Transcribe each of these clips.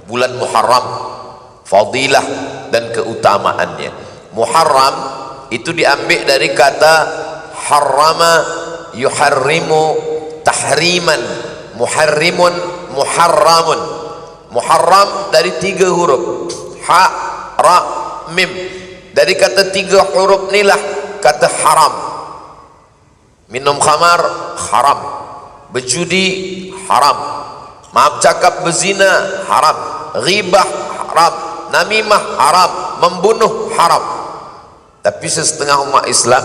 bulan Muharram, fadilah dan keutamaannya. Muharram itu diambil dari kata harrama yuharrimu tahriman, muharrimun muharramun. Muharram dari 3 huruf, ha, ra, mim. Dari kata 3 huruf inilah kata haram. Minum khamar haram, berjudi haram, maaf cakap berzina haram, ghibah haram, namimah haram, membunuh haram. Tapi setengah umat Islam,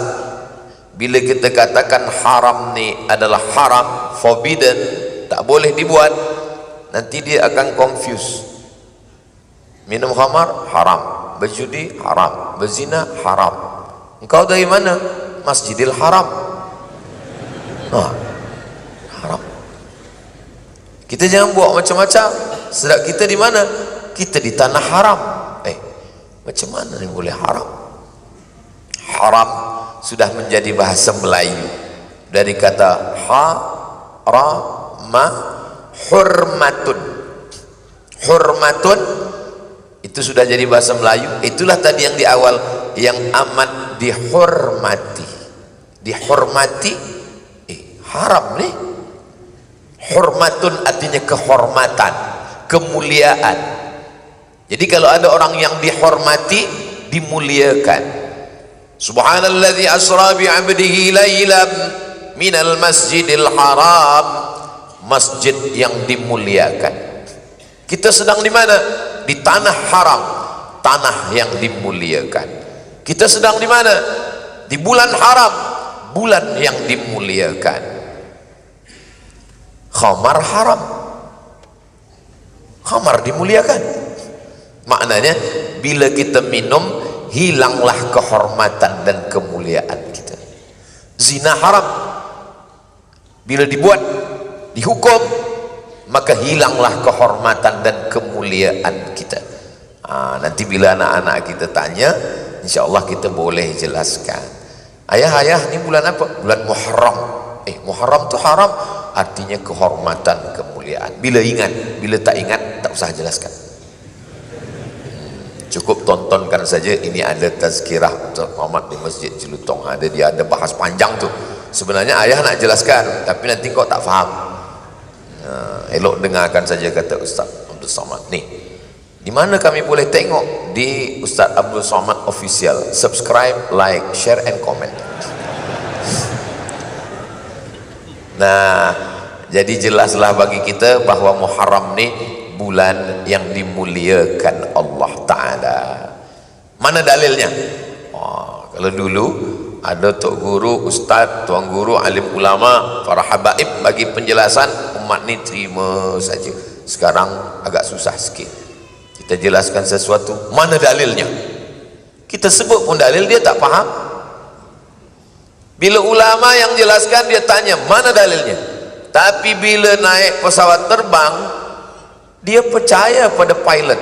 bila kita katakan haram ni adalah haram, forbidden, tak boleh dibuat, nanti dia akan confuse. Minum khamar haram, berjudi haram, berzina haram. Engkau dari mana? Masjidil Haram. Haram. Kita jangan buat macam-macam. Sedang kita di mana? Kita di tanah haram. Macam mana ni boleh haram? Haram sudah menjadi bahasa Melayu dari kata ha, ra, ma, hurmatun. Hurmatun itu sudah jadi bahasa Melayu. Itulah tadi yang di awal, yang amat dihormati. Dihormati, haram nih. Hormatun artinya kehormatan, kemuliaan. Jadi kalau ada orang yang dihormati, dimuliakan. Subhanalladzi asra bi 'abdihi lailan minal masjidil haram, masjid yang dimuliakan. Kita sedang di mana? Di tanah haram, tanah yang dimuliakan. Kita sedang di mana? Di bulan haram, bulan yang dimuliakan. Khamar haram, khamar dimuliakan. Maknanya bila kita minum, hilanglah kehormatan dan kemuliaan kita. Zina haram, bila dibuat, dihukum, maka hilanglah kehormatan dan kemuliaan kita. Nanti bila anak-anak kita tanya, insya Allah kita boleh jelaskan. Ayah, ini bulan apa? Bulan Muharram. Muharram itu haram, artinya kehormatan, kemuliaan. Bila ingat, bila tak ingat, tak usah jelaskan. Cukup tontonkan saja. Ini ada tazkirah Ustaz Muhammad di Masjid Jelutong, dia ada bahas panjang tuh. Sebenarnya ayah nak jelaskan, tapi nanti kau tak faham. Elok dengarkan saja kata Ustaz Abdul Somad. Nih, di mana kami boleh tengok? Di Ustaz Abdul Somad Official. Subscribe, like, share and comment. Nah, jadi jelaslah bagi kita bahwa Muharram ni bulan yang dimuliakan Allah Ta'ala. Mana dalilnya? Kalau dulu ada tok guru, ustaz, tuan guru, alim ulama, para habaib bagi penjelasan, umat ni terima saja. Sekarang agak susah sikit. Kita jelaskan sesuatu, mana dalilnya? Kita sebut pun dalil, dia tak faham. Bila ulama yang jelaskan, dia tanya mana dalilnya. Tapi bila naik pesawat terbang, dia percaya pada pilot.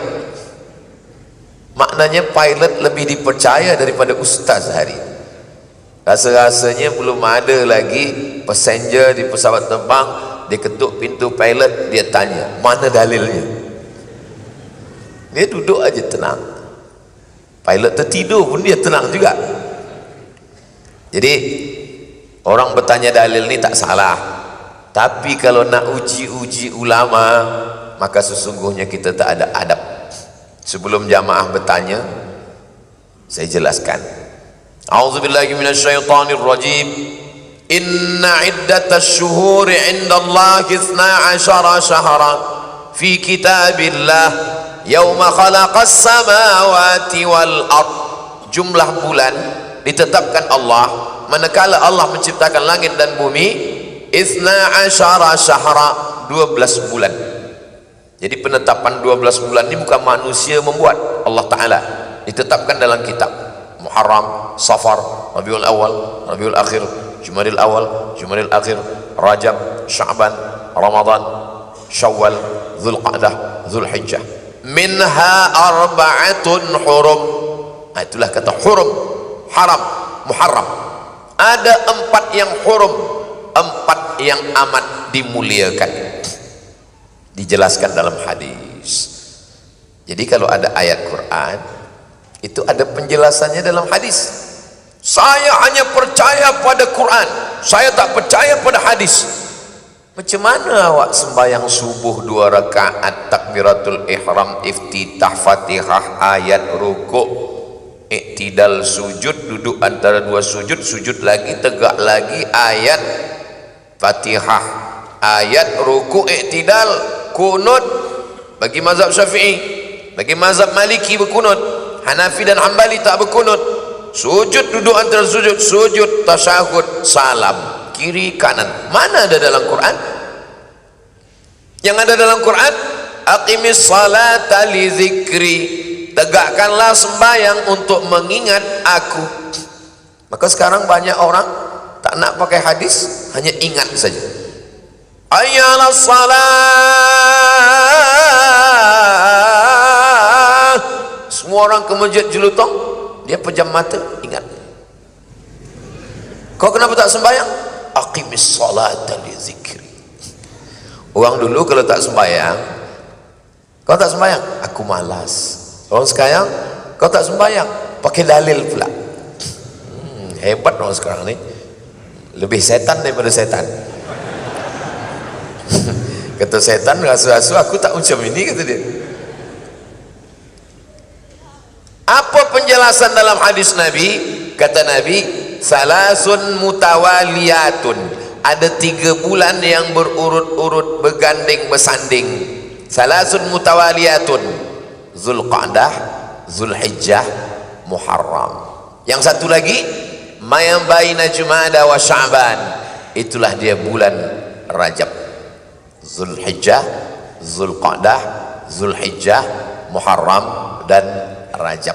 Maknanya pilot lebih dipercaya daripada ustaz hari ini. Rasa-rasanya belum ada lagi passenger di pesawat terbang, dia ketuk pintu pilot, dia tanya mana dalilnya. Dia duduk aja tenang. Pilot tertidur pun dia tenang juga. Jadi orang bertanya dalil ni tak salah, tapi kalau nak uji-uji ulama, maka sesungguhnya kita tak ada adab. Sebelum jamaah bertanya, saya jelaskan. A'udzubillahi minasyaitonir rajim. Inna iddatash syuhuri 'indallahi 12 syahran fi kitabillah yauma khalaqas samawati wal ard. Jumlah bulan ditetapkan Allah manakala Allah menciptakan langit dan bumi, 12 syahra, 12 bulan. Jadi penetapan 12 bulan ini bukan manusia membuat, Allah Ta'ala ditetapkan dalam kitab. Muharram, Safar, Rabiul Awal, Rabiul Akhir, Jumadil Awal, Jumadil Akhir, Rajab, Sya'ban, Ramadan, Syawal, Dzulqa'dah, Dzulhijjah. Minha arba'atun hurum. Itulah kata hurum, haram, Muharram. Ada 4 yang hurum, 4 yang amat dimuliakan. Dijelaskan dalam hadis. Jadi kalau ada ayat Quran itu ada penjelasannya dalam hadis. Saya hanya percaya pada Quran, saya tak percaya pada hadis. Macam mana awak sembahyang subuh 2 rakaat, takbiratul ihram, iftitah, fatihah, ayat, rukuk, iktidal, sujud, duduk antara 2 sujud, sujud lagi, tegak lagi, ayat, fatihah, ayat, rukuk, iktidal, kunut. Bagi mazhab Syafi'i, bagi mazhab Maliki berkunut, Hanafi dan Hambali tak berkunut. Sujud, duduk antara sujud, sujud, tasyahud, salam, kiri kanan. Mana ada dalam Quran? Yang ada dalam Quran, aqimis salata li zikri, tegakkanlah sembahyang untuk mengingat aku. Maka sekarang banyak orang tak nak pakai hadis, hanya ingat saja. Ayyalas salat. Semua orang ke masjid jelutong, dia pejam mata, ingat. Kau kenapa tak sembahyang? Aqimis salata li zikri. Orang dulu kalau tak sembahyang, kau tak sembahyang, aku malas. Orang sekarang, kau tak sembahyang, pakai dalil pula. Hebat orang sekarang ni, lebih setan daripada setan. Kata setan, rasu-rasu aku tak macam ini, kata dia. Apa penjelasan dalam hadis Nabi? Kata Nabi, salasun mutawaliyatun, ada 3 bulan yang berurut-urut, berganding bersanding. Salasun mutawaliyatun, Zulqa'dah, Zulhijjah, Muharram. Yang satu lagi, mayam baina Jumada wa Sya'ban, itulah dia bulan Rajab. Zulhijjah, Zulqa'dah, Zulhijjah, Muharram dan Rajab.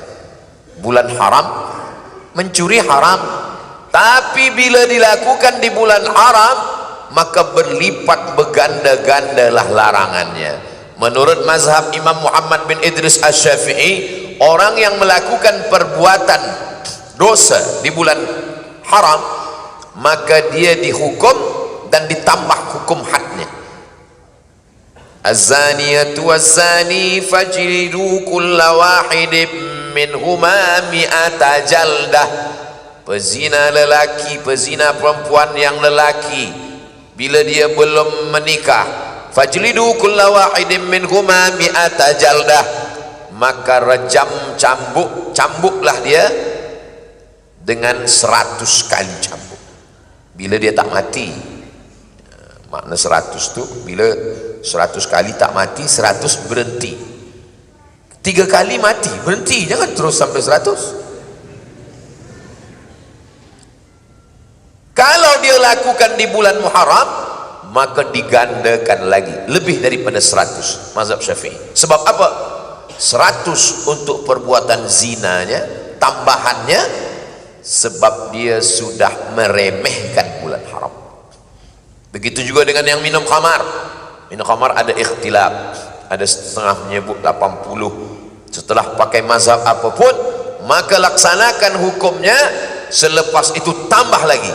Bulan haram, mencuri haram, tapi bila dilakukan di bulan haram, maka berlipat berganda-gandalah larangannya. Menurut mazhab Imam Muhammad bin Idris Asy-Syafi'i, orang yang melakukan perbuatan dosa di bulan haram, maka dia dihukum dan ditambah hukum hadnya. Az-zaniyatu waz-zani fajlidu kulla wahidin minhuma mi'ata jaldah. Pezina lelaki, pezina perempuan yang lelaki, bila dia belum menikah, fajlidu kulla wahidin minhuma mi'ata jaldah, maka rejam, cambuklah dia dengan 100 kali cambuk. Bila dia tak mati, makna 100 tu bila 100 kali tak mati, 100 berhenti. 3 kali mati, berhenti, jangan terus sampai 100. Kalau dia lakukan di bulan Muharram, maka digandakan lagi, lebih daripada 100 mazhab Syafi'i. Sebab apa? 100 untuk perbuatan zinanya, tambahannya sebab dia sudah meremehkan bulan haram. Begitu juga dengan yang minum khamar. Minum khamar ada ikhtilaf, ada setengah menyebut 80. Setelah pakai mazhab apapun, maka laksanakan hukumnya, selepas itu tambah lagi.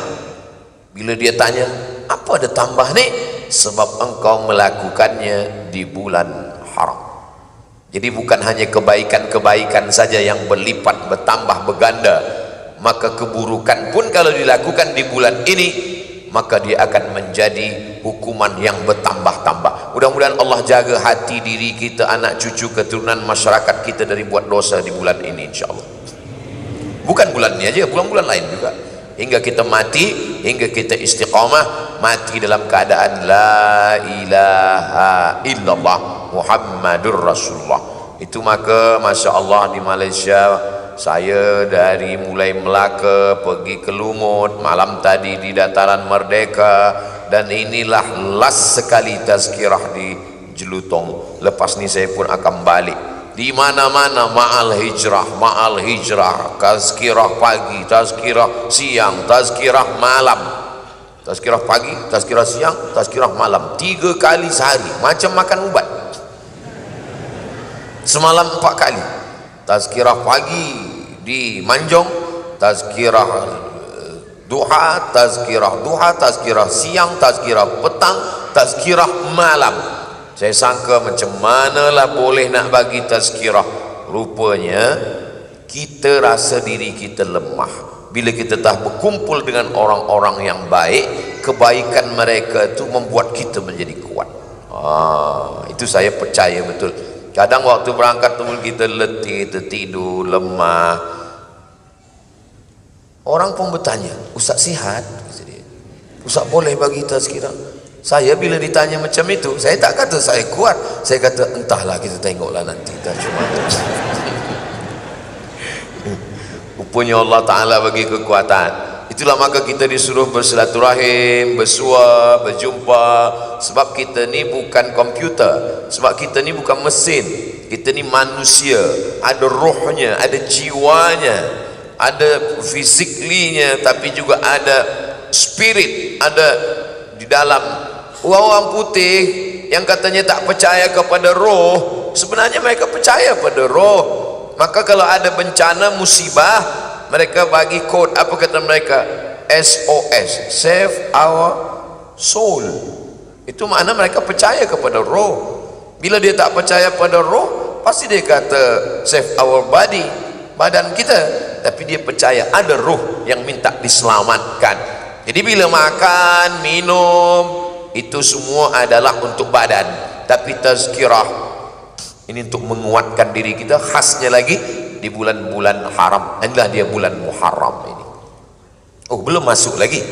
Bila dia tanya, apa ada tambah ni? Sebab engkau melakukannya di bulan haram. Jadi bukan hanya kebaikan-kebaikan saja yang berlipat, bertambah, berganda, maka keburukan pun kalau dilakukan di bulan ini, maka dia akan menjadi hukuman yang bertambah-tambah. Mudah-mudahan Allah jaga hati diri kita, anak cucu, keturunan masyarakat kita dari buat dosa di bulan ini, insyaAllah. Bukan bulan ini aja, bulan-bulan lain juga, hingga kita mati, hingga kita istiqamah, mati dalam keadaan la ilaha illallah Muhammadur Rasulullah. Itu maka Masya Allah di Malaysia, saya dari mulai Melaka pergi ke Lumut, malam tadi di Dataran Merdeka, dan inilah last sekali tazkirah di Jelutong. Lepas ni saya pun akan balik. Di mana-mana ma'al hijrah, tazkirah pagi, tazkirah siang, tazkirah malam. Tazkirah pagi, tazkirah siang, tazkirah malam, 3 kali sehari, macam makan ubat. Semalam 4 kali. Tazkirah pagi di Manjong, tazkirah duha, tazkirah siang, tazkirah petang, tazkirah malam. Saya sangka macam manalah boleh nak bagi tazkirah. Rupanya kita rasa diri kita lemah. Bila kita dah berkumpul dengan orang-orang yang baik, kebaikan mereka itu membuat kita menjadi kuat. Itu saya percaya betul. Kadang waktu berangkat kita letih, tertidur, lemah. Orang pun bertanya, "Ustaz sihat?" "Ustaz boleh bagi tazkirah?" Saya bila ditanya macam itu, saya tak kata saya kuat. Saya kata entahlah, kita tengoklah nanti. Cuma rupanya Allah Ta'ala bagi kekuatan. Itulah maka kita disuruh bersilaturahim, bersua, berjumpa. Sebab kita ni bukan komputer, sebab kita ni bukan mesin, kita ni manusia. Ada rohnya, ada jiwanya, ada fisiklinya, tapi juga ada spirit, ada di dalam. Orang putih yang katanya tak percaya kepada roh, sebenarnya mereka percaya pada roh. Maka kalau ada bencana, musibah, mereka bagi kod, apa kata mereka? SOS, Save Our Soul. Itu makna mereka percaya kepada roh. Bila dia tak percaya pada roh, pasti dia kata save our body, badan kita. Tapi dia percaya ada roh yang minta diselamatkan. Jadi bila makan, minum, itu semua adalah untuk badan. Tapi tazkirah ini untuk menguatkan diri kita, khasnya lagi di bulan-bulan haram. Inilah dia bulan Muharram ini. Oh, belum masuk lagi.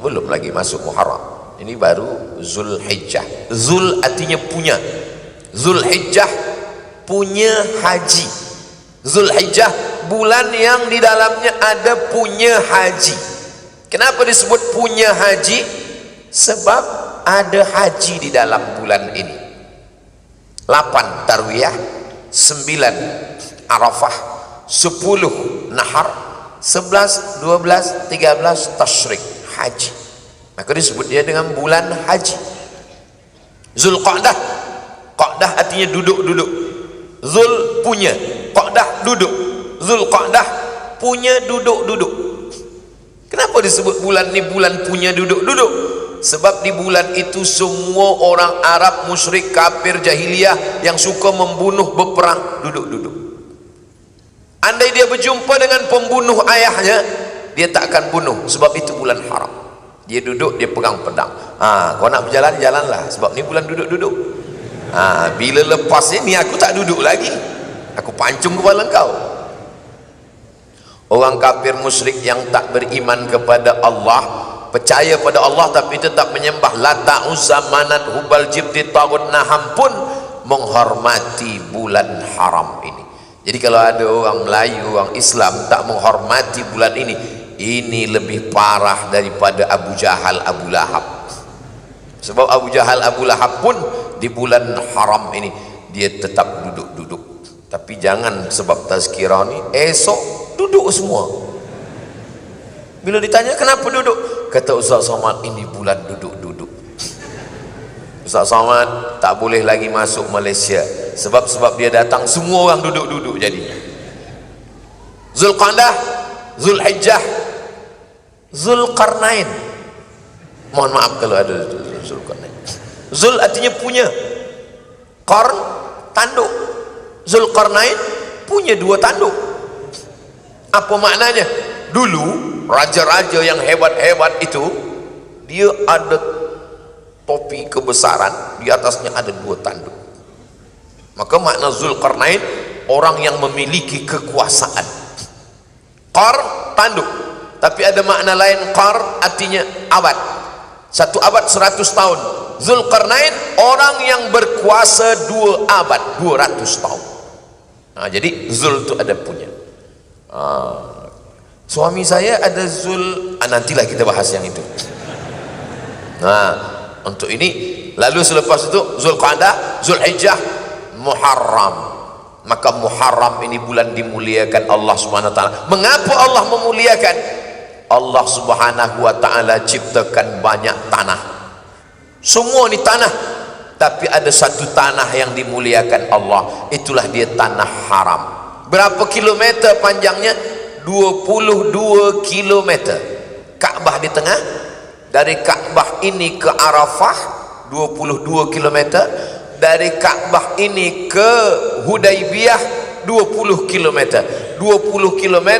Belum lagi masuk Muharram. Ini baru Zulhijjah. Zul artinya punya. Zulhijjah punya haji. Zulhijjah bulan yang di dalamnya ada punya haji. Kenapa disebut punya haji? Sebab ada haji di dalam bulan ini. 8 Tarwiyah, 9 Arafah, 10 Nahar, 11, 12, 13 Tasyrik, haji. Maka disebut dia dengan bulan haji. Zulqa'dah, Qa'dah artinya duduk-duduk. Zul punya, Qa'dah duduk. Zulqa'dah punya duduk-duduk. Kenapa disebut bulan ni bulan punya duduk-duduk? Sebab di bulan itu semua orang Arab, musyrik, kafir, jahiliyah yang suka membunuh, berperang, duduk-duduk. Andai dia berjumpa dengan pembunuh ayahnya, dia tak akan bunuh, sebab itu bulan haram. Dia duduk, dia pegang pedang. Kau nak berjalan, jalanlah, sebab ni bulan duduk-duduk. Bila lepas ni aku tak duduk lagi, aku pancung kepala kau. Orang kafir musyrik yang tak beriman kepada Allah, percaya pada Allah tapi tetap menyembah Lata, Uzza, Manat, Hubal, Jibti, Tagut, Naham pun menghormati bulan haram ini. Jadi kalau ada orang Melayu, orang Islam tak menghormati bulan ini lebih parah daripada Abu Jahal, Abu Lahab. Sebab Abu Jahal, Abu Lahab pun di bulan haram ini dia tetap duduk-duduk. Tapi jangan sebab tazkirah ni esok duduk semua. Bila ditanya kenapa duduk, kata Ustaz Somad, ini bulan duduk-duduk. Ustaz Somad tak boleh lagi masuk Malaysia sebab dia datang semua orang duduk-duduk jadinya. Zulqa'dah, Zulhijjah, Zulkarnain. Mohon maaf kalau ada Zulkarnain. Zul artinya punya, Qarn tanduk. Zulkarnain punya 2 tanduk. Apa maknanya? Dulu raja-raja yang hebat-hebat itu dia ada topi kebesaran, di atasnya ada 2 tanduk. Maka makna Zulkarnain orang yang memiliki kekuasaan. Qarn tanduk, tapi ada makna lain. Qarn artinya abad, 1 abad 100 tahun. Zulkarnain orang yang berkuasa 2 abad, 200 tahun. Jadi Zul itu ada punya. Suami saya ada Zul, nantilah kita bahas yang itu. Untuk ini, lalu selepas itu Zulqa'dah, Zulhijjah, Muharram. Maka Muharram ini bulan dimuliakan Allah Subhanahu wa taala. Mengapa Allah memuliakan? Allah Subhanahu wa taala ciptakan banyak tanah. Semua ni tanah, tapi ada satu tanah yang dimuliakan Allah, itulah dia tanah haram. Berapa kilometer panjangnya? 22 kilometer. Kaabah di tengah. Dari Kaabah ini ke Arafah 22 km. Dari Ka'bah ini ke Hudaybiyah 20 km. 20 km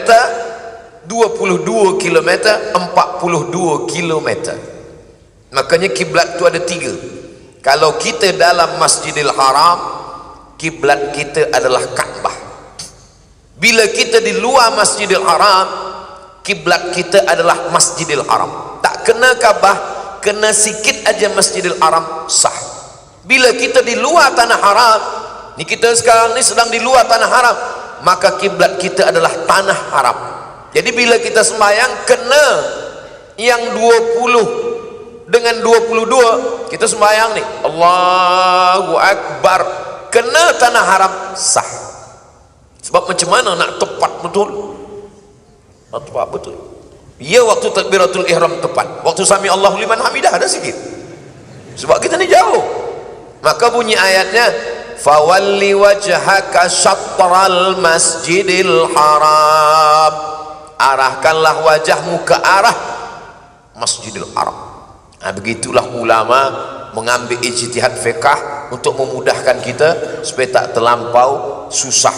22 km 42 km. Makanya kiblat itu ada 3. Kalau kita dalam Masjidil Haram, kiblat kita adalah Ka'bah. Bila kita di luar Masjidil Haram, kiblat kita adalah Masjidil Haram. Tak kena Ka'bah, kena sikit aja Masjidil Haram sah. Bila kita di luar tanah haram, ni kita sekarang ni sedang di luar tanah haram, maka kiblat kita adalah tanah haram. Jadi bila kita sembahyang, kena yang 20 dengan 22 kita sembahyang ni, Allahu Akbar, kena tanah haram sah. Sebab macam mana nak tepat betul? Nak tepat betul. Ya, waktu takbiratul ihram tepat, waktu sami Allahu liman hamidah ada sikit, sebab kita ni jauh. Maka bunyi ayatnya, fawalli wajhaka syatral masjidil haram, arahkanlah wajahmu ke arah Masjidil Haram. Nah, begitulah ulama mengambil ijtihad fiqh untuk memudahkan kita supaya tak terlampau susah.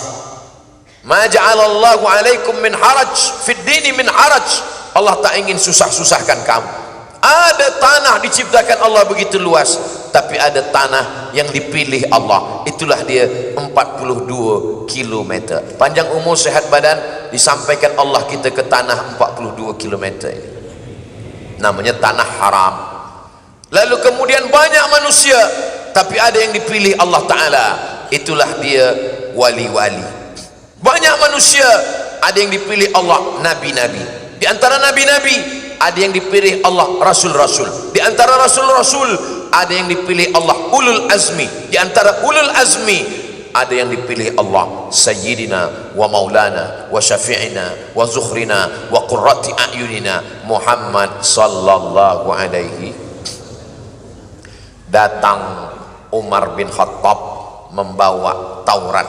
Ma ja'alallahu alaikum min haraj fid dini min haraj. Allah tak ingin susah-susahkan kamu. Ada tanah diciptakan Allah begitu luas, tapi ada tanah yang dipilih Allah, itulah dia 42 km. Panjang umur sehat badan, disampaikan Allah kita ke tanah 42 km ini. Namanya tanah haram. Lalu kemudian banyak manusia, tapi ada yang dipilih Allah Ta'ala, itulah dia wali-wali. Banyak manusia, ada yang dipilih Allah, nabi-nabi. Di antara nabi-nabi ada yang dipilih Allah, rasul-rasul. Di antara rasul-rasul ada yang dipilih Allah, ulul azmi. Di antara ulul azmi ada yang dipilih Allah, sayyidina wa maulana wa syafi'ina wa zukhrina wa qurrati a'yunina Muhammad sallallahu alaihi. Datang Umar bin Khattab membawa Taurat.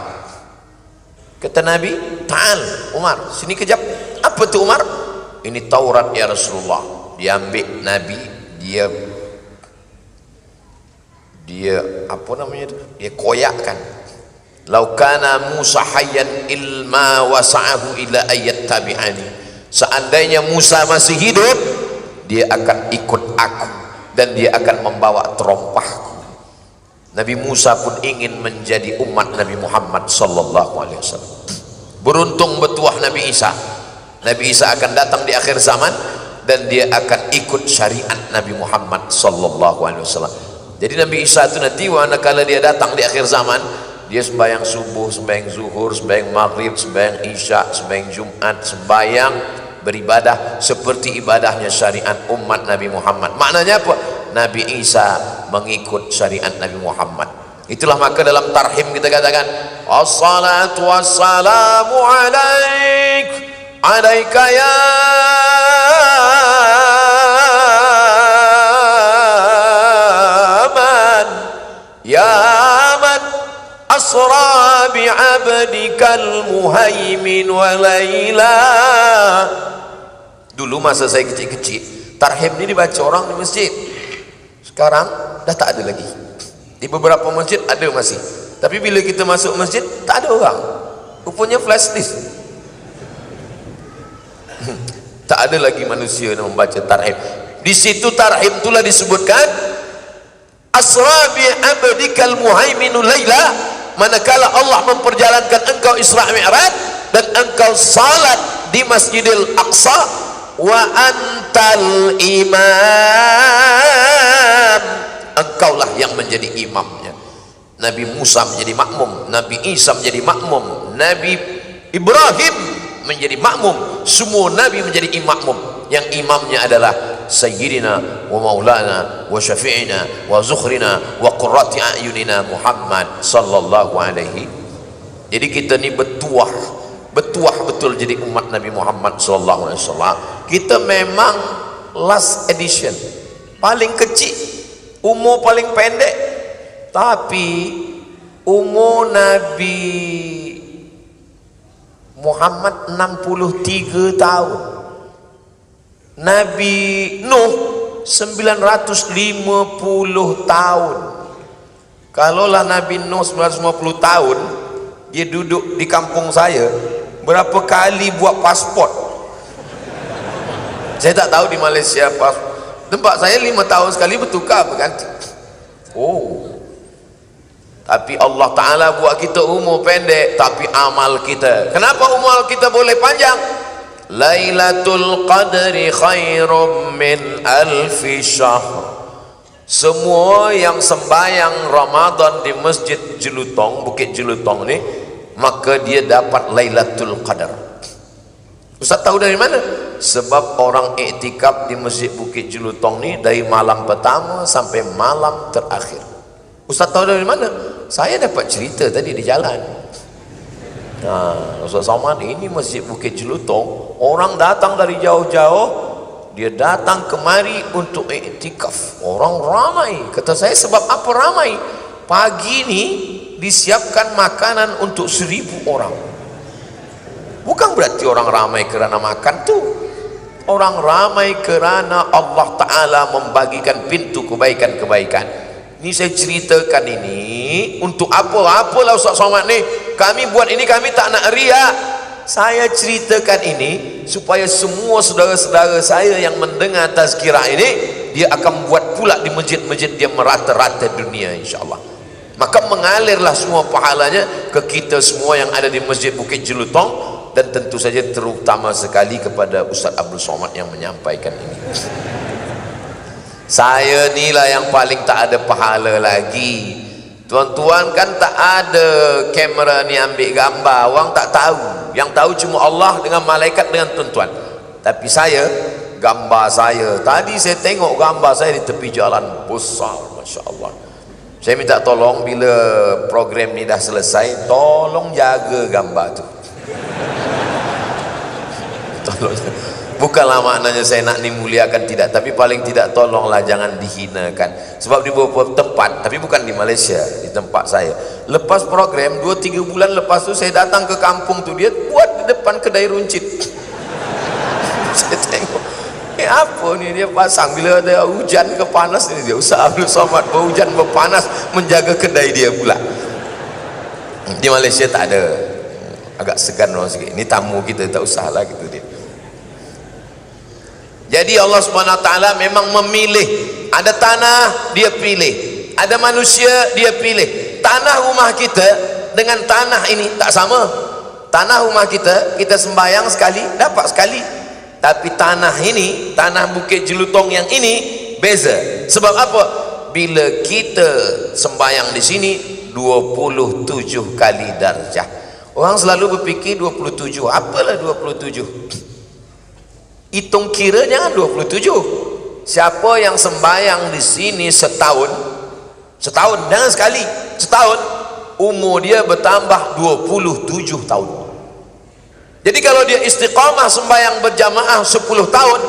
Kata Nabi, ta'al Umar, sini kejap. Apa tu Umar? Ini Taurat ya Rasulullah. Diambil Nabi, dia apa namanya itu? Dia koyakkan. Lau kana Musa hayyan ilma wasa'ahu ila ayat tabi'ani. Seandainya Musa masih hidup, dia akan ikut aku dan dia akan membawa terompahku. Nabi Musa pun ingin menjadi umat Nabi Muhammad sallallahu alaihi wasallam. Beruntung bertuah Nabi Isa. Nabi Isa akan datang di akhir zaman dan dia akan ikut syariat Nabi Muhammad sallallahu alaihi wasallam. Jadi Nabi Isa itu nanti manakala dia datang di akhir zaman, dia sembahyang subuh, sembahyang zuhur, sembahyang maghrib, sembahyang isya, sembahyang Jumat, sembahyang beribadah seperti ibadahnya syariat umat Nabi Muhammad. Maknanya apa? Nabi Isa mengikut syariat Nabi Muhammad. Itulah maka dalam tarhim kita katakan, assalatu wassalamu alaik alaika ya man asra bi abdikal muhaimin wa laila. Dulu masa saya kecil-kecil, tarhim ini dibaca orang di masjid. Sekarang dah tak ada lagi. Di beberapa masjid ada masih, tapi bila kita masuk masjid tak ada orang. Rupanya flash disk. Tak ada lagi manusia yang membaca tarhim. Di situ tarhim itulah disebutkan asra bi abdikal muhaiminu laila, manakala Allah memperjalankan engkau Isra Mi'raj dan engkau salat di Masjidil Aqsa, wa antal imam, engkaulah yang menjadi imamnya. Nabi Musa menjadi makmum, Nabi Isa menjadi makmum, Nabi Ibrahim menjadi makmum, semua nabi menjadi makmum. Yang imamnya adalah sayyidina wa maulana wa syafi'ina wa zukhrina wa qurrati a'yunina Muhammad sallallahu alaihi. Jadi kita ni bertuah betul jadi umat Nabi Muhammad sallallahu alaihi wasallam. Kita memang last edition, paling kecil, umur paling pendek, tapi umur Nabi Muhammad 63 tahun. Nabi Nuh 950 tahun. Kalaulah Nabi Nuh 950 tahun dia duduk di kampung saya, berapa kali buat pasport? Saya tak tahu di Malaysia tempat saya 5 tahun sekali bertukar berganti. Tapi Allah Ta'ala buat kita umur pendek, tapi amal kita, kenapa umur kita boleh panjang? Lailatul Qadri khairum min alfi syahr. Semua yang sembahyang Ramadan di Masjid Jelutong, Bukit Jelutong ni, maka dia dapat Lailatul Qadar. Ustaz tahu dari mana? Sebab orang iktikaf di Masjid Bukit Jelutong ni dari malam pertama sampai malam terakhir. Ustaz tahu dari mana? Saya dapat cerita tadi di jalan. Ustaz Somad, ini Masjid Bukit Jelutong, orang datang dari jauh-jauh, dia datang kemari untuk iktikaf. Orang ramai. Kata saya, sebab apa ramai? Pagi ni disiapkan makanan untuk 1000 orang. Bukan berarti orang ramai kerana makan tu. Orang ramai kerana Allah Ta'ala membagikan pintu kebaikan-kebaikan. Ini saya ceritakan ini untuk apa? Apalah Ustaz Somad ni, kami buat ini, kami tak nak riak. Saya ceritakan ini supaya semua saudara-saudara saya yang mendengar tazkirah ini, dia akan buat pula di masjid-masjid dia merata-rata dunia, insyaAllah. Maka mengalirlah semua pahalanya ke kita semua yang ada di Masjid Bukit Jelutong, dan tentu saja terutama sekali kepada Ustaz Abdul Somad yang menyampaikan ini. Saya ni lah yang paling tak ada pahala lagi. Tuan-tuan kan tak ada kamera ni ambil gambar, orang tak tahu. Yang tahu cuma Allah dengan malaikat dengan tuan-tuan. Tapi saya, gambar saya, tadi saya tengok gambar saya di tepi jalan besar, Masya Allah. Saya minta tolong bila program ni dah selesai, tolong jaga gambar tu. Tolong. Bukanlah maknanya saya nak dimuliakan, tidak, tapi paling tidak tolonglah jangan dihinakan. Sebab di beberapa tempat, tapi bukan di Malaysia, di tempat saya, lepas program 2-3 bulan lepas tu saya datang ke kampung tu, dia buat di depan kedai runcit. Saya tengok, apa ni dia pasang bila ada hujan ke panas ni, dia Ustaz Abdul Somad berhujan berpanas menjaga kedai dia pula. Di Malaysia tak ada, agak segan orang sikit. Ini tamu kita, tak usah lah gitu dia. Jadi Allah Subhanahu Wa Taala memang memilih. Ada tanah dia pilih, ada manusia dia pilih. Tanah rumah kita dengan tanah ini tak sama. Tanah rumah kita, kita sembahyang sekali dapat sekali. Tapi tanah ini, tanah Bukit Jelutong yang ini beza. Sebab apa? Bila kita sembahyang di sini 27 kali darjah. Orang selalu berfikir 27, apalah 27? Hitung kira jangan 27. Siapa yang sembahyang di sini setahun, jangan sekali, setahun, umur dia bertambah 27 tahun. Jadi kalau dia istiqamah sembahyang berjamaah 10 tahun,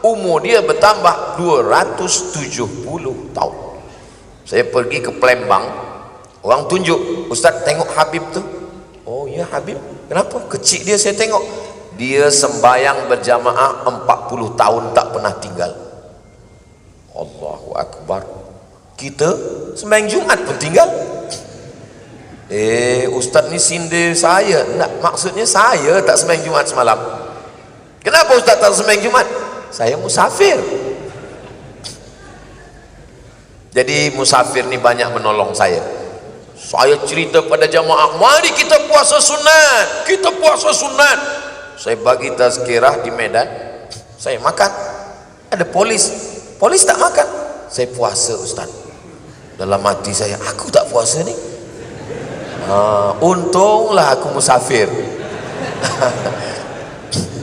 umur dia bertambah 270 tahun. Saya pergi ke Palembang, orang tunjuk, Ustaz tengok Habib tu. Oh ya Habib, kenapa? Kecil dia saya tengok. Dia sembahyang berjamaah 40 tahun tak pernah tinggal. Allahu Akbar. Kita sembahyang Jumat pun tinggal. Ustaz ni sindir saya. Enggak, maksudnya saya tak sembahyang Jumat semalam. Kenapa Ustaz tak sembahyang Jumat? Saya musafir. Jadi musafir ni banyak menolong saya. Saya cerita pada jamaah, mari kita puasa sunat. Kita puasa sunat. Saya bagi tazkirah di Medan, saya makan. Ada polis tak makan, saya puasa Ustaz. Dalam hati saya, aku tak puasa ni. Untunglah aku musafir.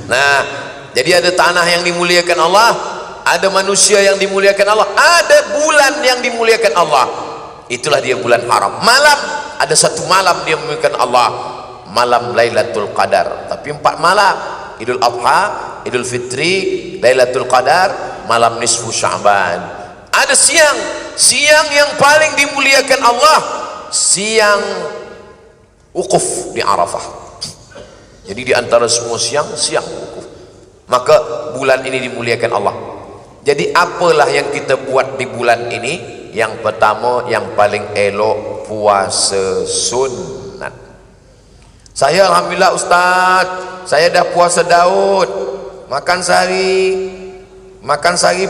Nah, jadi ada tanah yang dimuliakan Allah, ada manusia yang dimuliakan Allah, ada bulan yang dimuliakan Allah. Itulah dia bulan haram. Malam, ada satu malam dia memuliakan Allah, malam Lailatul Qadar. Tapi 4 malam, Idul Adha, Idul Fitri, Lailatul Qadar, malam nisfu Sya'ban. Ada siang yang paling dimuliakan Allah, siang wukuf di Arafah. Jadi di antara semua siang wukuf. Maka bulan ini dimuliakan Allah. Jadi apalah yang kita buat di bulan ini? Yang pertama, yang paling elok, puasa sunat. Saya alhamdulillah Ustaz, saya dah puasa Daud, makan sehari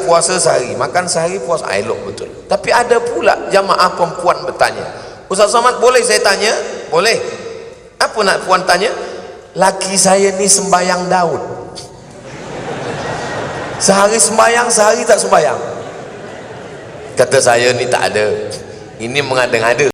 puasa sehari, makan sehari puasa, elok betul. Tapi ada pula jamaah perempuan bertanya, Ustaz Somad, boleh saya tanya? Boleh. Apa nak puan tanya? Laki saya ni sembayang Daud, sehari sembayang, sehari tak sembayang. Kata saya, ni tak ada, ini mengada-ngada.